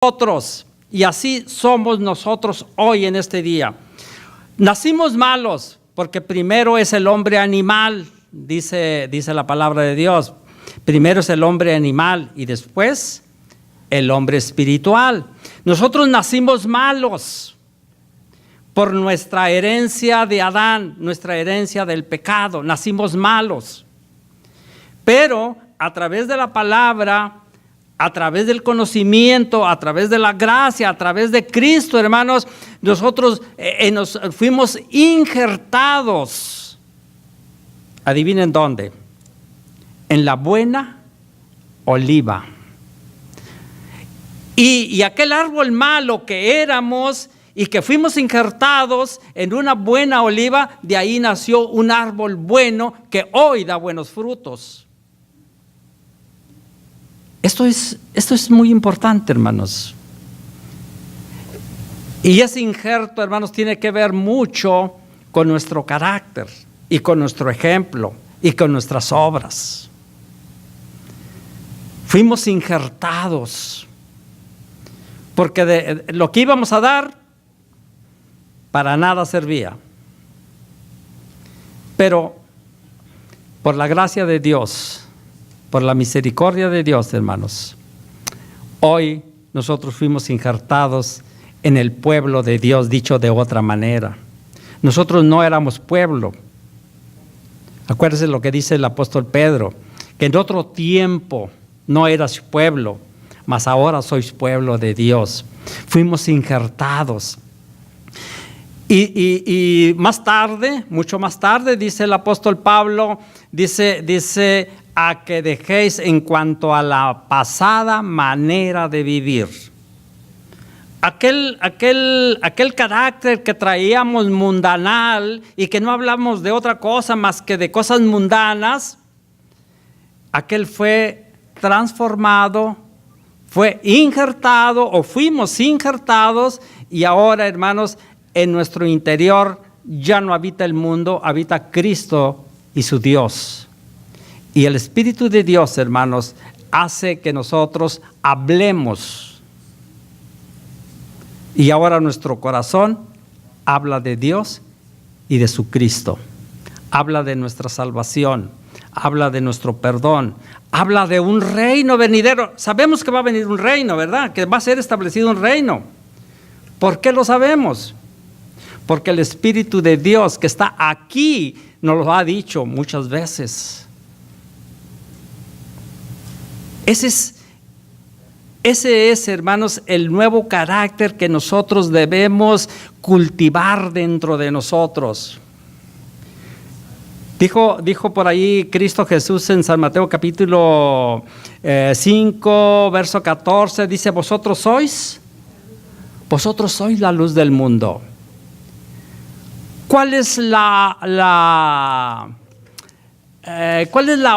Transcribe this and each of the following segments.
nosotros, y así somos nosotros hoy en este día. Nacimos malos porque primero es el hombre animal, dice la palabra de Dios. Primero es el hombre animal y después el hombre espiritual. Nosotros nacimos malos por nuestra herencia de Adán, nuestra herencia del pecado. Nacimos malos. Pero a través de la palabra, a través del conocimiento, a través de la gracia, a través de Cristo, hermanos, nosotros nos fuimos injertados. Adivinen dónde. En la buena oliva. Y aquel árbol malo que éramos y que fuimos injertados en una buena oliva, de ahí nació un árbol bueno que hoy da buenos frutos. Esto es muy importante, hermanos. Y ese injerto, hermanos, tiene que ver mucho con nuestro carácter y con nuestro ejemplo y con nuestras obras. Fuimos injertados porque de lo que íbamos a dar para nada servía. Pero por la gracia de Dios, por la misericordia de Dios, hermanos, hoy nosotros fuimos injertados en el pueblo de Dios, dicho de otra manera. Nosotros no éramos pueblo. Acuérdense lo que dice el apóstol Pedro, que en otro tiempo no eras pueblo, mas ahora sois pueblo de Dios. Fuimos injertados. Y más tarde, mucho más tarde, dice el apóstol Pablo, dice a que dejéis en cuanto a la pasada manera de vivir. Aquel carácter que traíamos mundanal y que no hablamos de otra cosa más que de cosas mundanas, aquel fue transformado, fue injertado o fuimos injertados y ahora, hermanos, en nuestro interior ya no habita el mundo, habita Cristo y su Dios. Y el Espíritu de Dios, hermanos, hace que nosotros hablemos. Y ahora nuestro corazón habla de Dios y de su Cristo. Habla de nuestra salvación, habla de nuestro perdón, habla de un reino venidero. Sabemos que va a venir un reino, ¿verdad? Que va a ser establecido un reino. ¿Por qué lo sabemos? Porque el Espíritu de Dios que está aquí nos lo ha dicho muchas veces. Ese es, hermanos, el nuevo carácter que nosotros debemos cultivar dentro de nosotros. Dijo por ahí Cristo Jesús en San Mateo capítulo 5, verso 14, dice, vosotros sois la luz del mundo. ¿Cuál es la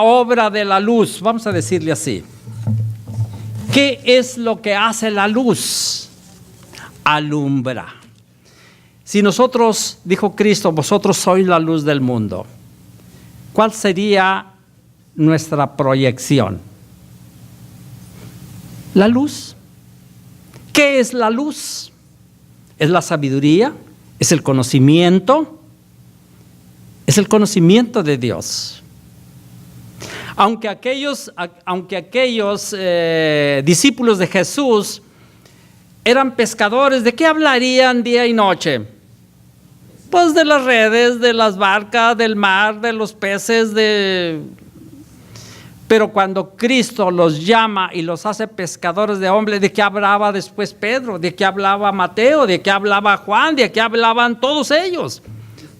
obra de la luz? Vamos a decirle así. ¿Qué es lo que hace la luz? Alumbra. Si nosotros, dijo Cristo, vosotros sois la luz del mundo, ¿cuál sería nuestra proyección? La luz. ¿Qué es la luz? ¿Es la sabiduría? ¿Es el conocimiento? Es el conocimiento de Dios. Aunque aquellos discípulos de Jesús eran pescadores, ¿de qué hablarían día y noche? Pues de las redes, de las barcas, del mar, de los peces, Pero cuando Cristo los llama y los hace pescadores de hombres, ¿de qué hablaba después Pedro? ¿De qué hablaba Mateo? ¿De qué hablaba Juan? ¿De qué hablaban todos ellos?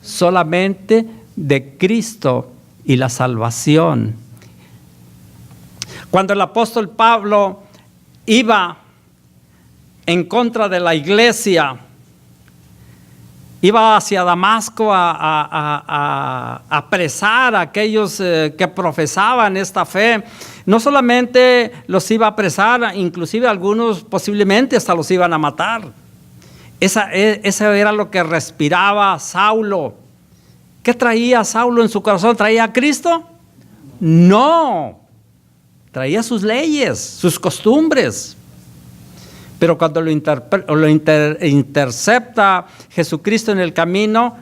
Solamente de Cristo y la salvación. Cuando el apóstol Pablo iba en contra de la iglesia, iba hacia Damasco a apresar a aquellos que profesaban esta fe. No solamente los iba a apresar, inclusive algunos posiblemente hasta los iban a matar. Esa era lo que respiraba Saulo. ¿Qué traía Saulo en su corazón? ¿Traía a Cristo? No. Traía sus leyes, sus costumbres. Pero cuando lo intercepta Jesucristo en el camino,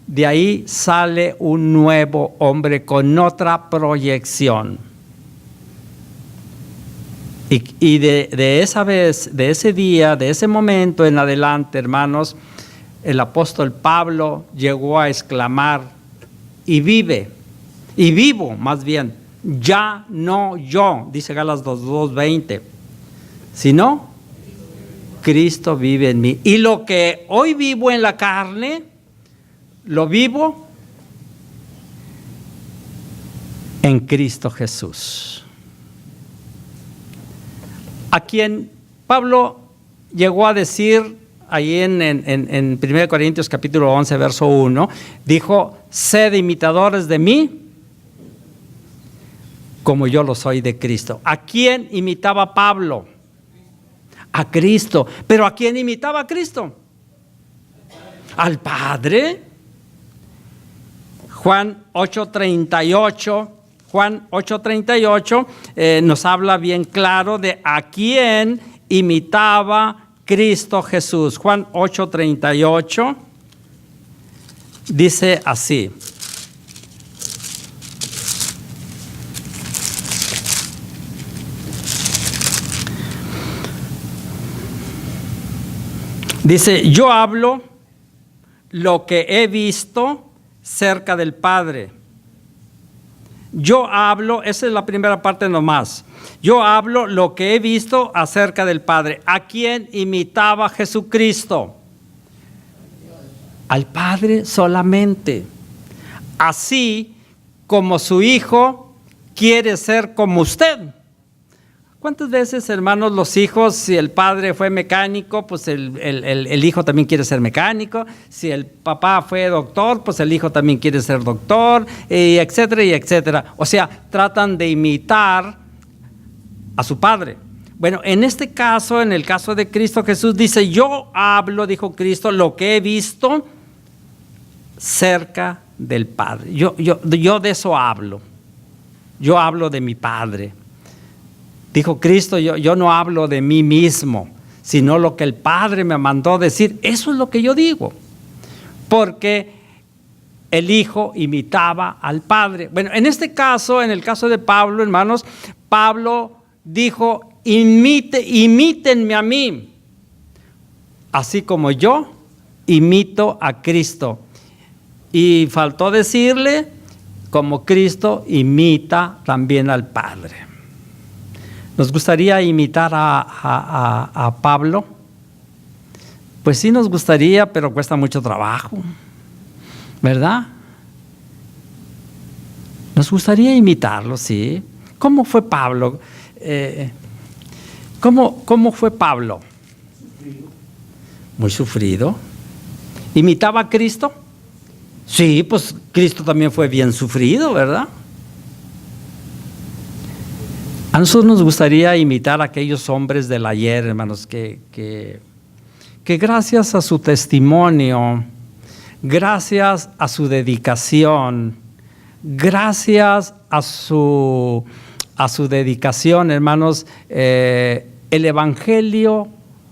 de ahí sale un nuevo hombre con otra proyección. Y de esa vez, de ese día, de ese momento en adelante, hermanos, el apóstol Pablo llegó a exclamar: y vivo más bien, ya no yo, dice Gálatas 2:20, sino Cristo vive en mí. Y lo que hoy vivo en la carne, lo vivo en Cristo Jesús. A quien Pablo llegó a decir ahí en 1 Corintios capítulo 11, verso 1, dijo: sed imitadores de mí, como yo lo soy de Cristo. ¿A quién imitaba Pablo? A Cristo. ¿Pero a quién imitaba a Cristo? Al Padre. Juan 8:38 nos habla bien claro de a quién imitaba Cristo Jesús. Juan 8:38 dice así: dice, yo hablo lo que he visto cerca del Padre. Yo hablo, esa es la primera parte nomás. Yo hablo lo que he visto acerca del Padre. ¿A quién imitaba Jesucristo? Al Padre solamente. Así como su Hijo quiere ser como usted. ¿Cuántas veces, hermanos, los hijos, si el padre fue mecánico, pues el hijo también quiere ser mecánico? Si el papá fue doctor, pues el hijo también quiere ser doctor, y etcétera, y etcétera. O sea, tratan de imitar a su padre. Bueno, en este caso, en el caso de Cristo Jesús, dice, yo hablo, dijo Cristo, lo que he visto cerca del Padre. Yo de eso hablo. Yo hablo de mi Padre. Dijo Cristo, yo no hablo de mí mismo, sino lo que el Padre me mandó decir. Eso es lo que yo digo. Porque el Hijo imitaba al Padre. Bueno, en este caso, en el caso de Pablo, hermanos, Pablo dijo, imítenme a mí, así como yo imito a Cristo. Y faltó decirle, como Cristo imita también al Padre. ¿Nos gustaría imitar a Pablo? Pues sí nos gustaría, pero cuesta mucho trabajo, ¿verdad? Nos gustaría imitarlo, sí. ¿Cómo fue Pablo? ¿Cómo fue Pablo? Muy sufrido. ¿Imitaba a Cristo? Sí, pues Cristo también fue bien sufrido, ¿verdad? A nosotros nos gustaría imitar a aquellos hombres del ayer, hermanos, que gracias a su testimonio, gracias a su dedicación, gracias a su dedicación, hermanos, el Evangelio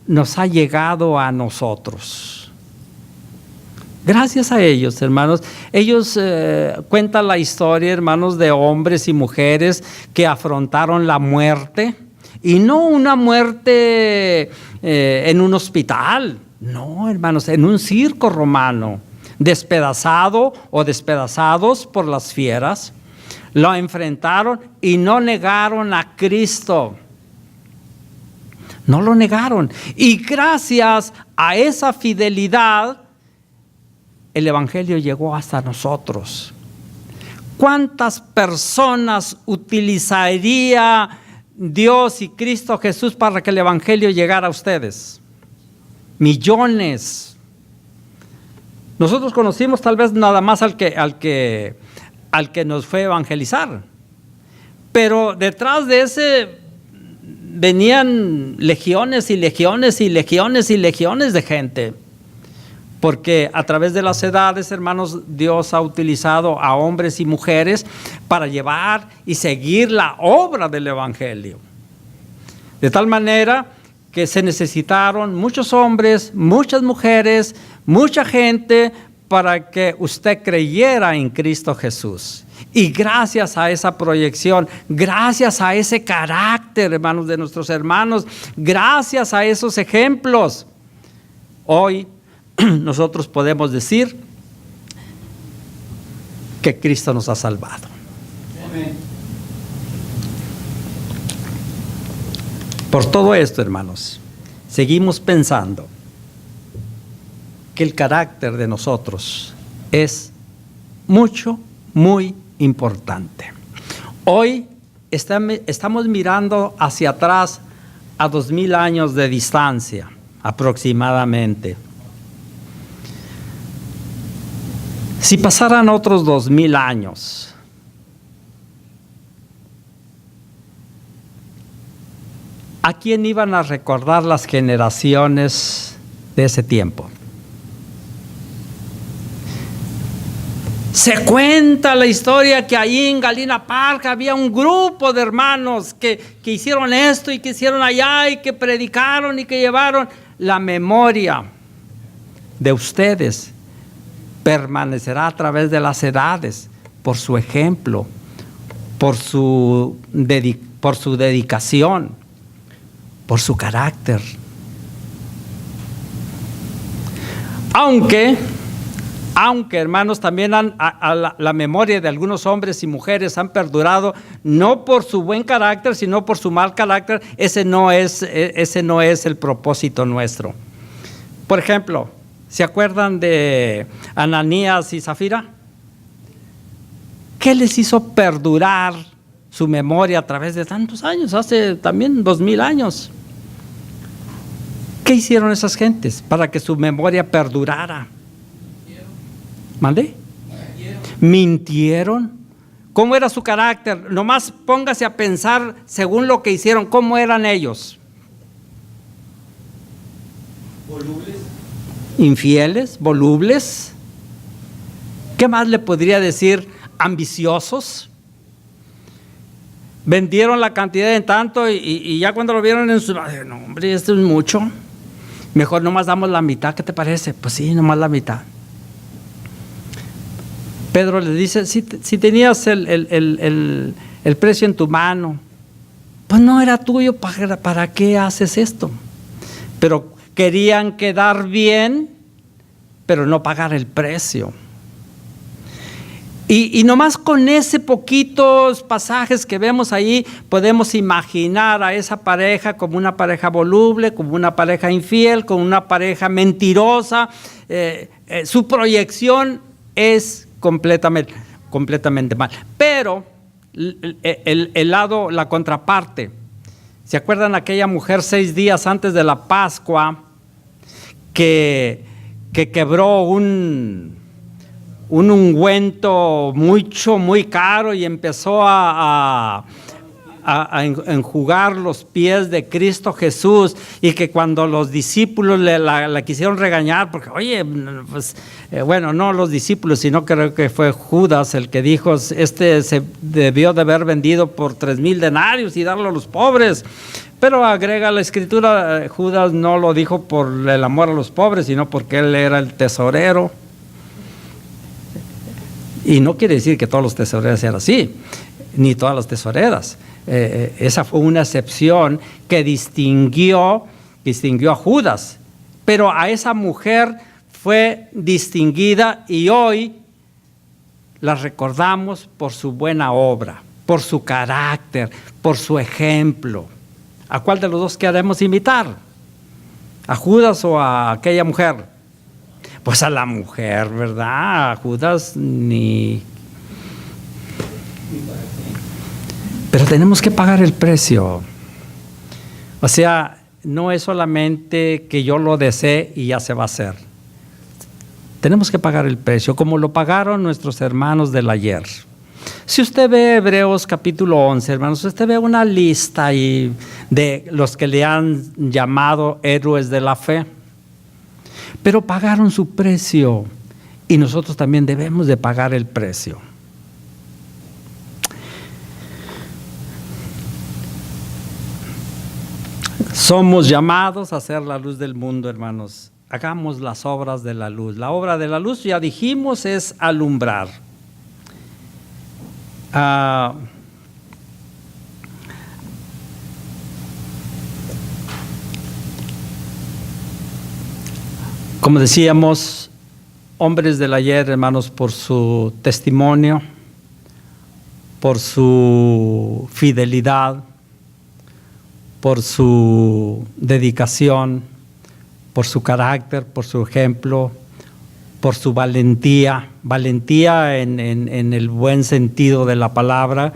nos ha llegado a nosotros. Gracias a ellos, hermanos. Ellos cuentan la historia, hermanos, de hombres y mujeres que afrontaron la muerte. Y no una muerte en un hospital. No, hermanos, en un circo romano. Despedazado o despedazados por las fieras. Lo enfrentaron y no negaron a Cristo. No lo negaron. Y gracias a esa fidelidad, el Evangelio llegó hasta nosotros. ¿Cuántas personas utilizaría Dios y Cristo Jesús para que el Evangelio llegara a ustedes? Millones. Nosotros conocimos tal vez nada más al que nos fue a evangelizar. Pero detrás de ese venían legiones y legiones y legiones y legiones de gente. Porque a través de las edades, hermanos, Dios ha utilizado a hombres y mujeres para llevar y seguir la obra del Evangelio. De tal manera que se necesitaron muchos hombres, muchas mujeres, mucha gente para que usted creyera en Cristo Jesús. Y gracias a esa proyección, gracias a ese carácter, hermanos, de nuestros hermanos, gracias a esos ejemplos, hoy nosotros podemos decir que Cristo nos ha salvado. Amén. Por todo esto, hermanos, seguimos pensando que el carácter de nosotros es muy importante. Hoy estamos mirando hacia atrás a 2000 años de distancia, aproximadamente. Si pasaran otros 2000 años, ¿a quién iban a recordar las generaciones de ese tiempo? Se cuenta la historia que ahí en Galena Park había un grupo de hermanos que hicieron esto y que hicieron allá y que predicaron y que llevaron. La memoria de ustedes permanecerá a través de las edades por su ejemplo, por su dedicación, por su carácter. Aunque hermanos, también la memoria de algunos hombres y mujeres han perdurado, no por su buen carácter, sino por su mal carácter. Ese no es el propósito nuestro. Por ejemplo, ¿se acuerdan de Ananías y Zafira? ¿Qué les hizo perdurar su memoria a través de tantos años? Hace también 2000 años. ¿Qué hicieron esas gentes para que su memoria perdurara? ¿Mandé? ¿Mintieron? ¿Cómo era su carácter? Nomás póngase a pensar según lo que hicieron, ¿cómo eran ellos? Volubles. Infieles, volubles. ¿Qué más le podría decir? Ambiciosos. Vendieron la cantidad en tanto y ya cuando lo vieron en su... No, hombre, esto es mucho. Mejor nomás damos la mitad, ¿qué te parece? Pues sí, nomás la mitad. Pedro le dice, si tenías el precio en tu mano, pues no era tuyo, ¿para qué haces esto? Pero querían quedar bien, pero no pagar el precio. Y nomás con ese poquitos pasajes que vemos ahí, podemos imaginar a esa pareja como una pareja voluble, como una pareja infiel, como una pareja mentirosa. Su proyección es completamente mal. Pero el lado, la contraparte, ¿se acuerdan aquella mujer 6 días antes de la Pascua que quebró un ungüento muy caro y empezó a enjugar los pies de Cristo Jesús, y que cuando los discípulos la quisieron regañar, porque oye, pues, bueno, no los discípulos, sino creo que fue Judas el que dijo, se debió de haber vendido por 3,000 denarios y darlo a los pobres. Pero agrega la escritura, Judas no lo dijo por el amor a los pobres, sino porque él era el tesorero. Y no quiere decir que todos los tesoreros sean así, ni todas las tesoreras. Esa fue una excepción que distinguió a Judas, pero a esa mujer fue distinguida y hoy la recordamos por su buena obra, por su carácter, por su ejemplo. ¿A cuál de los dos queremos imitar? ¿A Judas o a aquella mujer? Pues a la mujer, ¿verdad? A Judas ni... Pero tenemos que pagar el precio. O sea, no es solamente que yo lo desee y ya se va a hacer. Tenemos que pagar el precio, como lo pagaron nuestros hermanos del ayer. Si usted ve Hebreos capítulo 11, hermanos, usted ve una lista ahí de los que le han llamado héroes de la fe. Pero pagaron su precio y nosotros también debemos de pagar el precio. Somos llamados a ser la luz del mundo, hermanos. Hagamos las obras de la luz. La obra de la luz, ya dijimos, es alumbrar. Como decíamos, hombres del ayer, hermanos, por su testimonio, por su fidelidad, por su dedicación, por su carácter, por su ejemplo, por su valentía en el buen sentido de la palabra,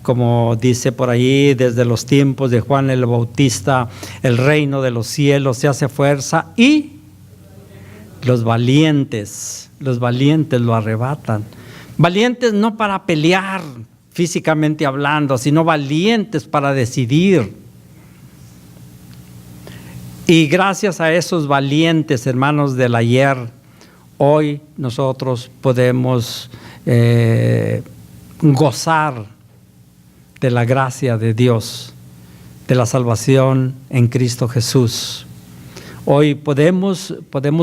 como dice por ahí, desde los tiempos de Juan el Bautista, el reino de los cielos se hace fuerza y los valientes lo arrebatan. Valientes no para pelear físicamente hablando, sino valientes para decidir. Y gracias a esos valientes hermanos del ayer, hoy nosotros podemos gozar de la gracia de Dios, de la salvación en Cristo Jesús. Hoy podemos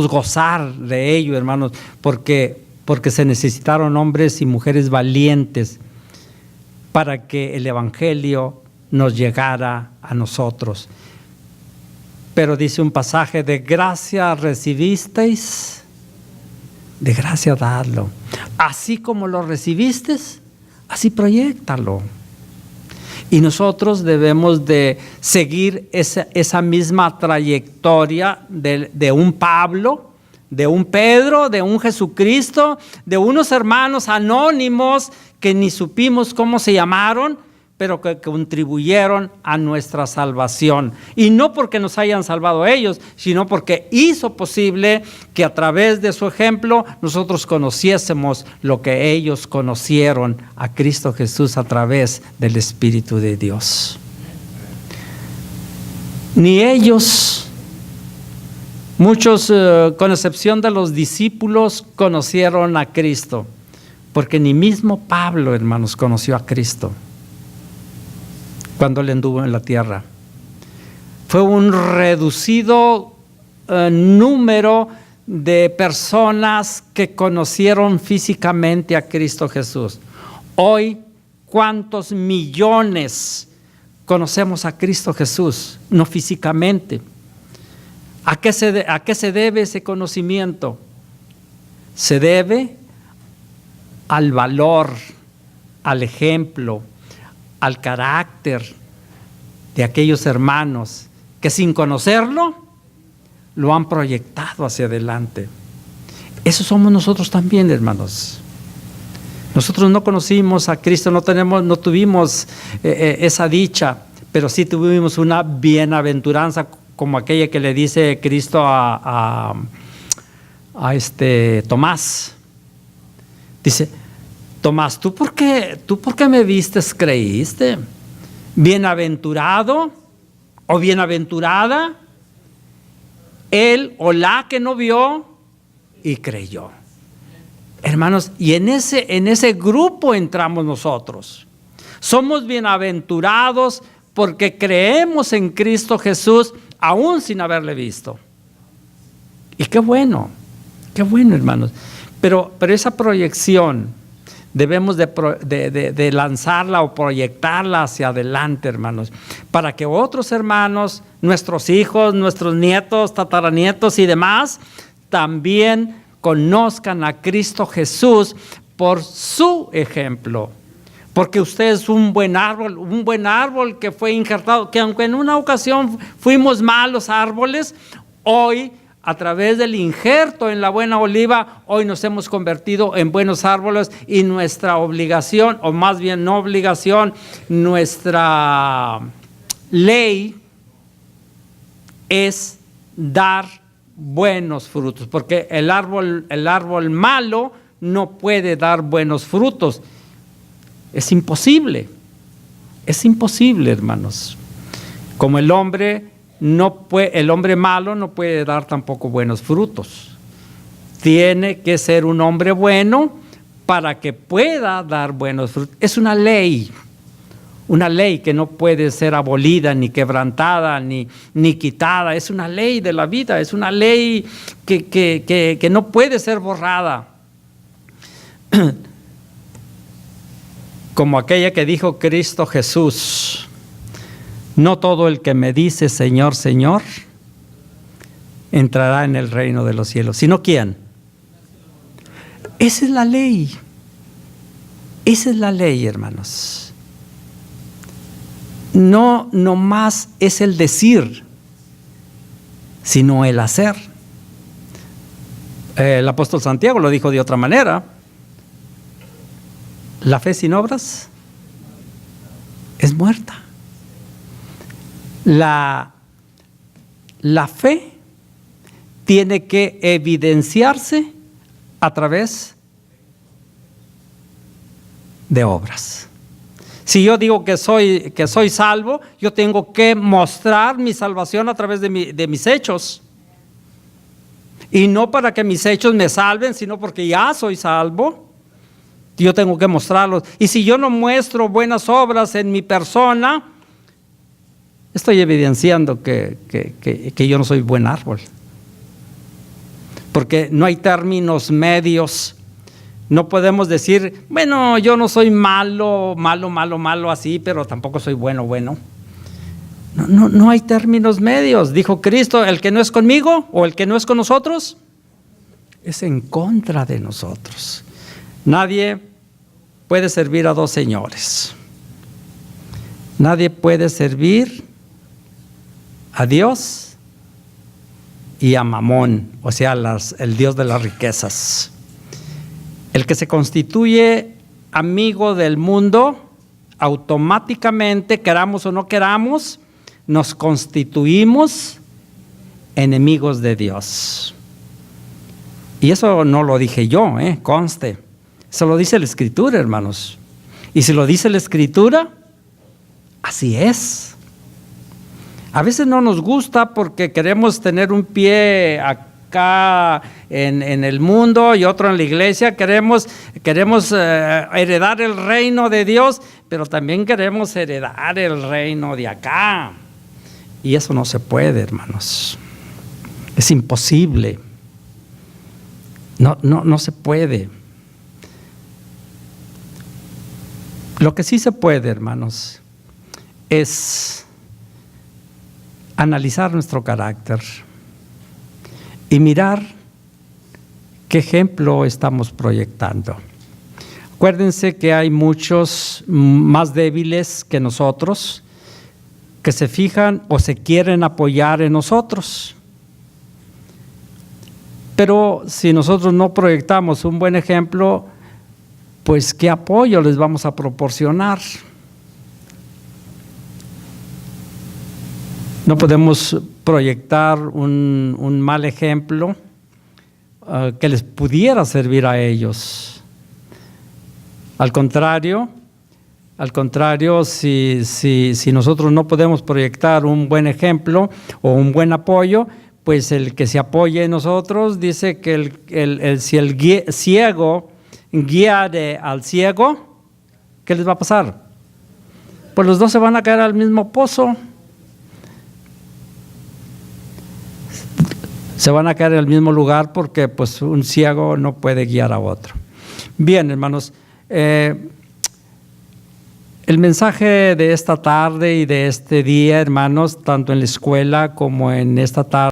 gozar de ello, hermanos, porque se necesitaron hombres y mujeres valientes para que el Evangelio nos llegara a nosotros. Pero dice un pasaje, de gracia recibisteis, de gracia dadlo. Así como lo recibiste, así proyéctalo. Y nosotros debemos de seguir esa misma trayectoria de un Pablo, de un Pedro, de un Jesucristo, de unos hermanos anónimos que ni supimos cómo se llamaron, pero que contribuyeron a nuestra salvación. Y no porque nos hayan salvado ellos, sino porque hizo posible que a través de su ejemplo nosotros conociésemos lo que ellos conocieron a Cristo Jesús a través del Espíritu de Dios. Ni ellos, muchos con excepción de los discípulos, conocieron a Cristo, porque ni mismo Pablo, hermanos, conoció a Cristo cuando él anduvo en la tierra. Fue un reducido número de personas que conocieron físicamente a Cristo Jesús. Hoy, ¿cuántos millones conocemos a Cristo Jesús? No físicamente. ¿A qué se debe ese conocimiento? Se debe al valor, al ejemplo, al carácter de aquellos hermanos que sin conocerlo lo han proyectado hacia adelante. Eso somos nosotros también, hermanos. Nosotros no conocimos a Cristo, no tuvimos esa dicha, pero sí tuvimos una bienaventuranza como aquella que le dice Cristo a Tomás. Dice: Tomás, ¿tú por qué me vistes, creíste? Bienaventurado o bienaventurada él o la que no vio y creyó. Hermanos, y en ese grupo entramos nosotros. Somos bienaventurados porque creemos en Cristo Jesús aún sin haberle visto. Y qué bueno, hermanos. Pero esa proyección debemos de lanzarla o proyectarla hacia adelante, hermanos, para que otros hermanos, nuestros hijos, nuestros nietos, tataranietos y demás, también conozcan a Cristo Jesús por su ejemplo. Porque usted es un buen árbol que fue injertado, que aunque en una ocasión fuimos malos árboles, hoy, a través del injerto en la buena oliva, hoy nos hemos convertido en buenos árboles, y nuestra obligación, o más bien no obligación, nuestra ley es dar buenos frutos, porque el árbol malo no puede dar buenos frutos. Es imposible, hermanos. Como el hombre malo no puede dar tampoco buenos frutos. Tiene que ser un hombre bueno para que pueda dar buenos frutos. Es una ley. una ley que no puede ser abolida, ni quebrantada, ni quitada. Es una ley de la vida, es una ley que no puede ser borrada. Como aquella que dijo Cristo Jesús: no todo el que me dice Señor, Señor, entrará en el reino de los cielos, sino ¿quién? Esa es la ley. Esa es la ley, hermanos. No más es el decir, sino el hacer. El apóstol Santiago lo dijo de otra manera: la fe sin obras es muerta. La fe tiene que evidenciarse a través de obras. Si yo digo que soy salvo, yo tengo que mostrar mi salvación a través de mis hechos. Y no para que mis hechos me salven, sino porque ya soy salvo. Yo tengo que mostrarlos. Y si yo no muestro buenas obras en mi persona, estoy evidenciando que yo no soy buen árbol. Porque no hay términos medios. No podemos decir, bueno, yo no soy malo así, pero tampoco soy bueno. No hay términos medios. Dijo Cristo: el que no es conmigo o el que no es con nosotros es en contra de nosotros. Nadie puede servir a dos señores. Nadie puede servir a Dios y a Mamón, o sea, el Dios de las riquezas. El que se constituye amigo del mundo, automáticamente, queramos o no queramos, nos constituimos enemigos de Dios. Y eso no lo dije yo, conste. Eso lo dice la Escritura, hermanos. Y si lo dice la Escritura, así es. A veces no nos gusta porque queremos tener un pie acá en el mundo y otro en la iglesia. Queremos heredar el reino de Dios, pero también queremos heredar el reino de acá. Y eso no se puede, hermanos. Es imposible. No se puede. Lo que sí se puede, hermanos, es analizar nuestro carácter y mirar qué ejemplo estamos proyectando. Acuérdense que hay muchos más débiles que nosotros que se fijan o se quieren apoyar en nosotros. Pero si nosotros no proyectamos un buen ejemplo, pues ¿qué apoyo les vamos a proporcionar? No podemos proyectar un mal ejemplo que les pudiera servir a ellos. Al contrario, si nosotros no podemos proyectar un buen ejemplo o un buen apoyo, pues el que se apoye en nosotros dice que si el ciego guíe al ciego, ¿qué les va a pasar? Pues los dos se van a caer al mismo pozo. Se van a caer en el mismo lugar porque pues un ciego no puede guiar a otro. Bien, hermanos, el mensaje de esta tarde y de este día, hermanos, tanto en la escuela como en esta tarde,